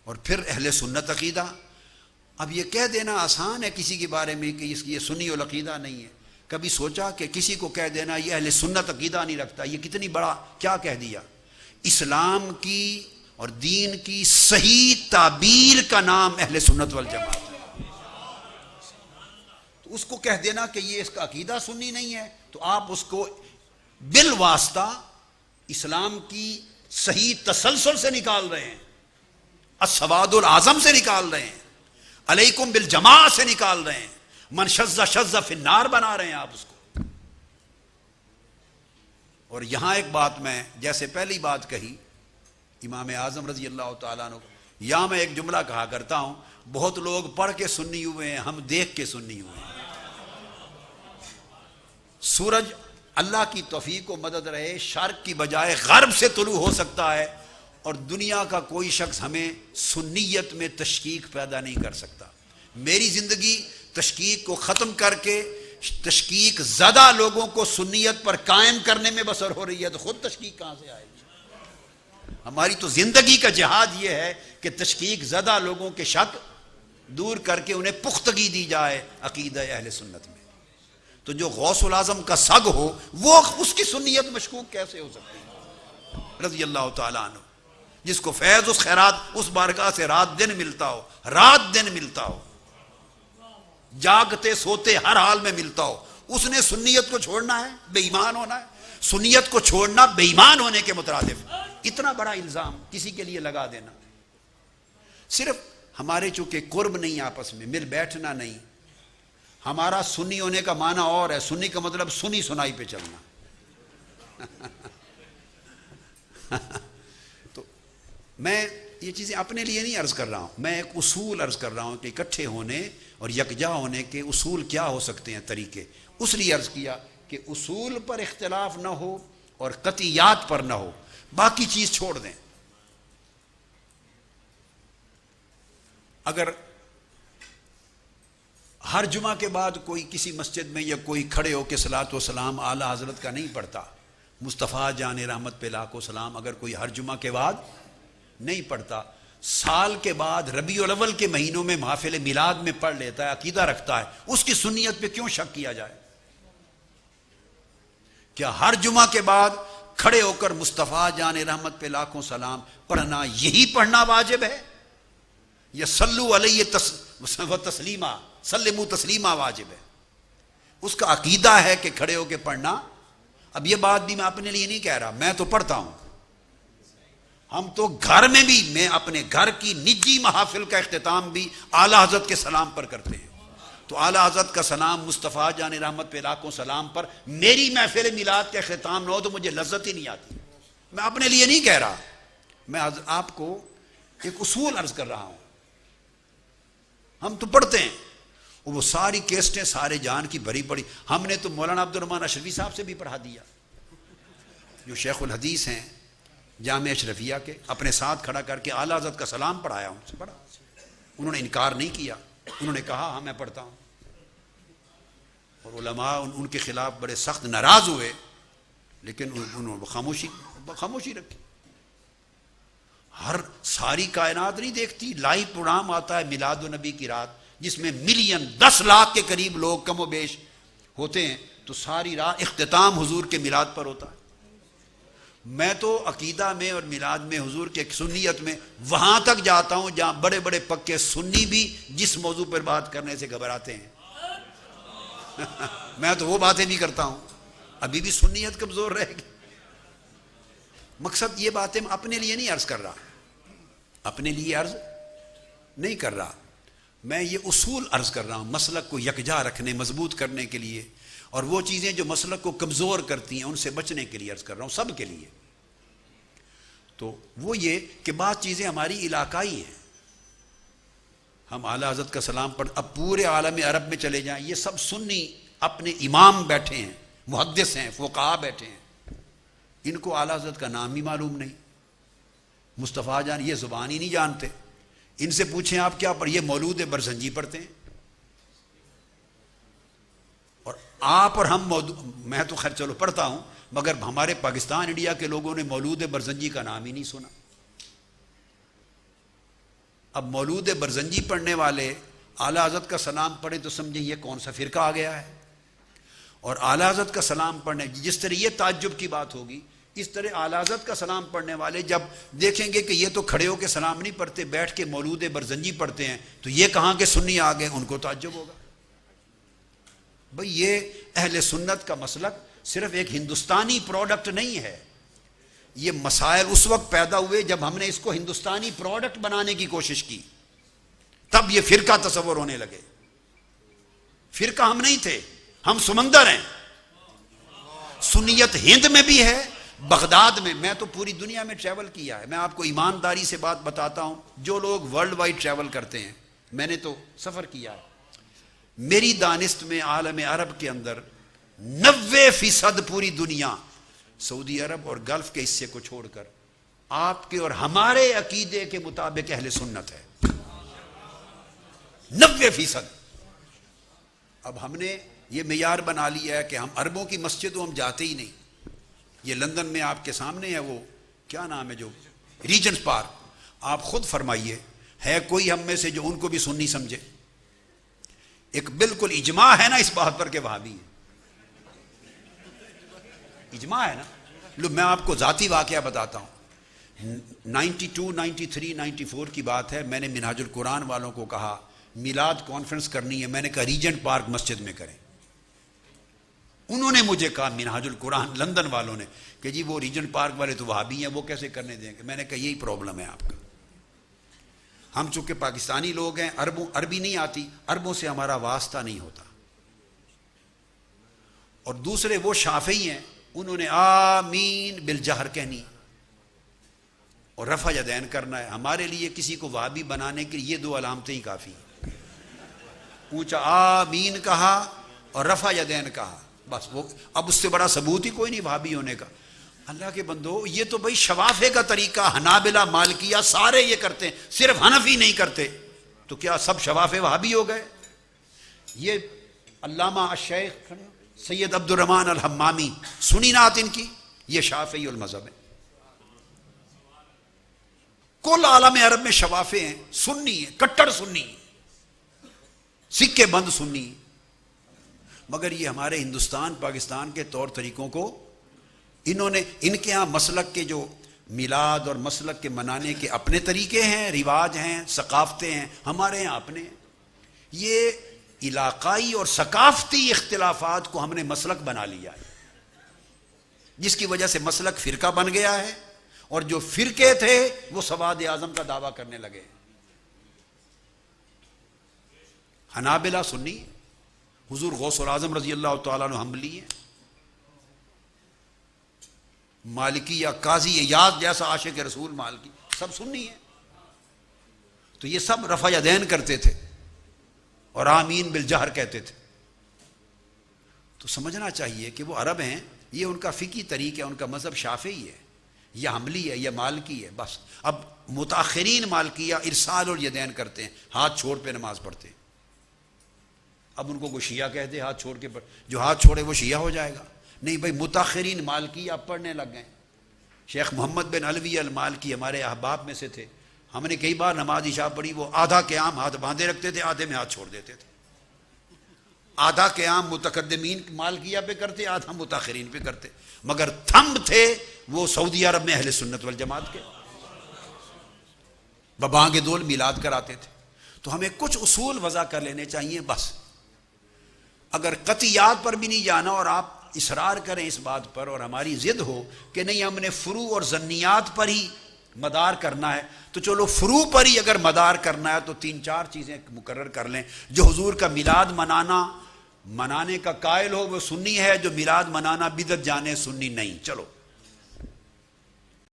اور پھر اہل سنت عقیدہ. اب یہ کہہ دینا آسان ہے کسی کے بارے میں کہ اس کی یہ سنی العقیدہ نہیں ہے. کبھی سوچا کہ کسی کو کہہ دینا یہ اہل سنت عقیدہ نہیں رکھتا، یہ کتنی بڑا کیا کہہ دیا؟ اسلام کی اور دین کی صحیح تعبیر کا نام اہل سنت والجماعت ہے. تو اس کو کہہ دینا کہ یہ اس کا عقیدہ سنی نہیں ہے، تو آپ اس کو بالواسطہ اسلام کی صحیح تسلسل سے نکال رہے ہیں، السواد الاعظم سے نکال رہے ہیں، علیکم بالجماع سے نکال رہے ہیں، من شذ شذ فی النار بنا رہے ہیں آپ اس کو. اور یہاں ایک بات میں جیسے پہلی بات کہی امام اعظم رضی اللہ تعالیٰ عنہ، یا میں ایک جملہ کہا کرتا ہوں، بہت لوگ پڑھ کے سنی ہوئے ہیں، ہم دیکھ کے سنی ہوئے ہیں. سورج اللہ کی توفیق و مدد رہے شرق کی بجائے غرب سے طلوع ہو سکتا ہے، اور دنیا کا کوئی شخص ہمیں سنیت میں تشکیک پیدا نہیں کر سکتا. میری زندگی تشکیک کو ختم کر کے تشکیک زدہ لوگوں کو سنیت پر قائم کرنے میں بسر ہو رہی ہے، تو خود تشکیک کہاں سے آئے گی؟ ہماری تو زندگی کا جہاد یہ ہے کہ تشکیک زدہ لوگوں کے شک دور کر کے انہیں پختگی دی جائے عقیدہ اہل سنت میں. تو جو غوث الاعظم کا سگ ہو وہ اس کی سنیت مشکوک کیسے ہو سکتی ہے؟ رضی اللہ تعالیٰ عنہ، جس کو فیض اس خیرات اس بارگاہ سے رات دن ملتا ہو، رات دن ملتا ہو، جاگتے سوتے ہر حال میں ملتا ہو، اس نے سنیت کو چھوڑنا ہے؟ بے ایمان ہونا ہے. سنیت کو چھوڑنا بے ایمان ہونے کے مترادف. اتنا بڑا الزام کسی کے لیے لگا دینا. صرف ہمارے چونکہ قرب نہیں، آپس میں مل بیٹھنا نہیں. ہمارا سنی ہونے کا معنی اور ہے، سنی کا مطلب سنی سنائی پہ چلنا. تو میں یہ چیزیں اپنے لیے نہیں عرض کر رہا ہوں، میں ایک اصول عرض کر رہا ہوں کہ اکٹھے ہونے اور یکجا ہونے کے اصول کیا ہو سکتے ہیں، طریقے. اس لیے عرض کیا کہ اصول پر اختلاف نہ ہو اور قطعیات پر نہ ہو، باقی چیز چھوڑ دیں. اگر ہر جمعہ کے بعد کوئی کسی مسجد میں یا کوئی کھڑے ہو کے صلاۃ و سلام اعلیٰ حضرت کا نہیں پڑھتا، مصطفیٰ جان رحمت پہ لاکھ و سلام اگر کوئی ہر جمعہ کے بعد نہیں پڑھتا، سال کے بعد ربیع الاول کے مہینوں میں محافل میلاد میں پڑھ لیتا ہے، عقیدہ رکھتا ہے، اس کی سنیت پہ کیوں شک کیا جائے؟ کیا ہر جمعہ کے بعد کھڑے ہو کر مصطفیٰ جان رحمت پہ لاکھوں سلام پڑھنا یہی پڑھنا واجب ہے، یا صلو علیہ تسلیمہ سلموا تسلیمہ واجب ہے؟ اس کا عقیدہ ہے کہ کھڑے ہو کے پڑھنا. اب یہ بات بھی میں اپنے لیے نہیں کہہ رہا، میں تو پڑھتا ہوں. ہم تو گھر میں بھی، میں اپنے گھر کی نجی محافل کا اختتام بھی اعلیٰ حضرت کے سلام پر کرتے ہیں. تو اعلیٰ حضرت کا سلام مصطفیٰ جان رحمت پہ لاکھوں سلام پر میری محفل میلاد کا اختتام نہ ہو تو مجھے لذت ہی نہیں آتی. میں اپنے لیے نہیں کہہ رہا، میں آپ کو ایک اصول عرض کر رہا ہوں. ہم تو پڑھتے ہیں، وہ ساری کیسٹیں سارے جان کی بھری پڑی. ہم نے تو مولانا عبد الرحمن اشرفی صاحب سے بھی پڑھا دیا، جو شیخ الحدیث ہیں جامعہ اشرفیہ کے، اپنے ساتھ کھڑا کر کے اعلیٰ حضرت کا سلام پڑھایا، ان سے پڑھا. انہوں نے انکار نہیں کیا، انہوں نے کہا ہاں میں پڑھتا ہوں. اور علماء ان کے خلاف بڑے سخت ناراض ہوئے، لیکن انہوں نے خاموشی رکھی. ہر ساری کائنات نہیں دیکھتی، لائیو پروگرام آتا ہے میلاد النبی کی رات جس میں 10 لاکھ کے قریب لوگ کم و بیش ہوتے ہیں، تو ساری رات اختتام حضور کے میلاد پر ہوتا ہے. میں تو عقیدہ میں اور میلاد میں حضور کے سنیت میں وہاں تک جاتا ہوں جہاں بڑے بڑے پکے سنی بھی جس موضوع پر بات کرنے سے گھبراتے ہیں. میں تو وہ باتیں بھی کرتا ہوں، ابھی بھی سنیت کمزور رہے گی. مقصد یہ باتیں اپنے لیے نہیں عرض کر رہا، اپنے لیے عرض نہیں کر رہا، میں یہ اصول عرض کر رہا ہوں مسلک کو یکجا رکھنے مضبوط کرنے کے لیے، اور وہ چیزیں جو مسلک کو کمزور کرتی ہیں ان سے بچنے کے لیے عرض کر رہا ہوں، سب کے لیے. تو وہ یہ کہ بعض چیزیں ہماری علاقائی ہیں. ہم اعلیٰ حضرت کا سلام پڑھ، اب پورے عالم عرب میں چلے جائیں، یہ سب سنی اپنے امام بیٹھے ہیں، محدث ہیں، فقہاء بیٹھے ہیں، ان کو اعلیٰ حضرت کا نام ہی معلوم نہیں، مصطفیٰ جان یہ زبان ہی نہیں جانتے. ان سے پوچھیں آپ کیا پڑھ، یہ مولود برزنجی پڑھتے ہیں. اور آپ اور ہم میں تو خیر چلو پڑھتا ہوں، مگر ہمارے پاکستان انڈیا کے لوگوں نے مولود برزنجی کا نام ہی نہیں سنا. اب مولود برزنجی پڑھنے والے اعلیٰ حضرت کا سلام پڑھیں تو سمجھیں یہ کون سا فرقہ آ گیا ہے، اور اعلیٰ حضرت کا سلام پڑھنے، جس طرح یہ تعجب کی بات ہوگی، اس طرح اعلیٰ حضرت کا سلام پڑھنے والے جب دیکھیں گے کہ یہ تو کھڑے ہو کے سلام نہیں پڑھتے، بیٹھ کے مولود برزنجی پڑھتے ہیں، تو یہ کہاں کے سنی آ گئے، ان کو تعجب ہوگا۔ بھئی یہ اہل سنت کا مسلک صرف ایک ہندوستانی پروڈکٹ نہیں ہے، یہ مسائل اس وقت پیدا ہوئے جب ہم نے اس کو ہندوستانی پروڈکٹ بنانے کی کوشش کی، تب یہ فرقہ تصور ہونے لگے۔ فرقہ ہم نہیں تھے، ہم سمندر ہیں۔ سنیت ہند میں بھی ہے، بغداد میں تو پوری دنیا میں ٹریول کیا ہے، میں آپ کو ایمانداری سے بات بتاتا ہوں، جو لوگ ورلڈ وائڈ ٹریول کرتے ہیں، میں نے تو سفر کیا ہے، میری دانست میں عالم عرب کے اندر 90% پوری دنیا، سعودی عرب اور گلف کے حصے کو چھوڑ کر، آپ کے اور ہمارے عقیدے کے مطابق اہل سنت ہے، 90%۔ اب ہم نے یہ معیار بنا لیا ہے کہ ہم عربوں کی مسجدوں ہم جاتے ہی نہیں۔ یہ لندن میں آپ کے سامنے ہے، وہ کیا نام ہے جو ریجنٹ پارک، آپ خود فرمائیے ہے کوئی ہم میں سے جو ان کو بھی سنی سمجھے؟ ایک بالکل اجماع ہے نا اس بات پر کہ وہابی ہے، اجماع ہے نا۔ لو میں آپ کو ذاتی واقعہ بتاتا ہوں، 92 93 94 کی بات ہے، میں نے منہاج القرآن والوں کو کہا میلاد کانفرنس کرنی ہے، میں نے کہا ریجنٹ پارک مسجد میں کریں۔ انہوں نے مجھے کہا منہاج القرآن لندن والوں نے کہ جی وہ ریجنٹ پارک والے تو وہابی ہیں، وہ کیسے کرنے دیں گے؟ میں نے کہا یہی پرابلم ہے آپ کا، ہم چونکہ پاکستانی لوگ ہیں، عربی نہیں آتی، عربوں سے ہمارا واسطہ نہیں ہوتا، اور دوسرے وہ شافعی ہیں، انہوں نے آمین بالجہر کہنی اور رفع یدین کرنا ہے۔ ہمارے لیے کسی کو وہابی بنانے کے لیے یہ دو علامتیں ہی کافی ہیں، اونچا آمین کہا اور رفع یدین کہا، بس وہ اب اس سے بڑا ثبوت ہی کوئی نہیں وہابی ہونے کا۔ اللہ کے بندو، یہ تو بھائی شوافے کا طریقہ، حنابلہ مالکیہ سارے یہ کرتے ہیں، صرف حنفی نہیں کرتے، تو کیا سب شوافے وہابی ہو گئے؟ یہ علامہ الشیخ سید عبد الرحمن الحمامی، سنی نعت ان کی، یہ شافعی المذہب ہے، کل عالم عرب میں شوافے ہیں، سنی ہیں، کٹڑ سنی ہیں، سکے بند سنی ہیں، مگر یہ ہمارے ہندوستان پاکستان کے طور طریقوں کو انہوں نے، ان کے ہاں مسلک کے جو میلاد اور مسلک کے منانے کے اپنے طریقے ہیں، رواج ہیں، ثقافتیں ہیں، ہمارے یہاں اپنے ہیں۔ یہ علاقائی اور ثقافتی اختلافات کو ہم نے مسلک بنا لیا ہے، جس کی وجہ سے مسلک فرقہ بن گیا ہے، اور جو فرقے تھے وہ سواد اعظم کا دعویٰ کرنے لگے۔ حنابلہ سنی، حضور غوث العظم رضی اللہ تعالیٰ عنہ حنبلی ہیں، مالکی یا قاضی ایاز جیسا عاشق رسول مالکی سب سنی ہیں، تو یہ سب رفع یدین کرتے تھے اور آمین بالجہر کہتے تھے۔ تو سمجھنا چاہیے کہ وہ عرب ہیں، یہ ان کا فقہی طریقہ ہے، ان کا مذہب شافعی ہے یا حنبلی ہے یا مالکی ہے، بس۔ اب متاخرین مالکیہ ارسال الیدین کرتے ہیں، ہاتھ چھوڑ پہ نماز پڑھتے ہیں۔ اب ان کو کوئی شیعہ کہہ دے ہاتھ چھوڑ کے جو ہاتھ چھوڑے وہ شیعہ ہو جائے گا؟ نہیں بھائی، متاخرین مالکیہ پڑھنے لگ گئے۔ شیخ محمد بن علوی المالکی ہمارے احباب میں سے تھے، ہم نے کئی بار نماز عشاء پڑھی، وہ آدھا قیام ہاتھ باندھے رکھتے تھے، آدھے میں ہاتھ چھوڑ دیتے تھے۔ آدھا قیام متقدمین مالکیہ پہ کرتے، آدھا متاخرین پہ کرتے، مگر تھم تھے وہ سعودی عرب میں اہل سنت والجماعت کے، ببانگ دول میلاد کراتے تھے۔ تو ہمیں کچھ اصول وضع کر لینے چاہیے بس۔ اگر قطعیات پر بھی نہیں جانا اور آپ اصرار کریں اس بات پر، اور ہماری ضد ہو کہ نہیں ہم نے فروع اور ظنیات پر ہی مدار کرنا ہے، تو چلو فروع پر ہی اگر مدار کرنا ہے تو 3-4 چیزیں مقرر کر لیں۔ جو حضور کا میلاد منانے کا قائل ہو وہ سنی ہے، جو میلاد منانا بدعت جانے سنی نہیں، چلو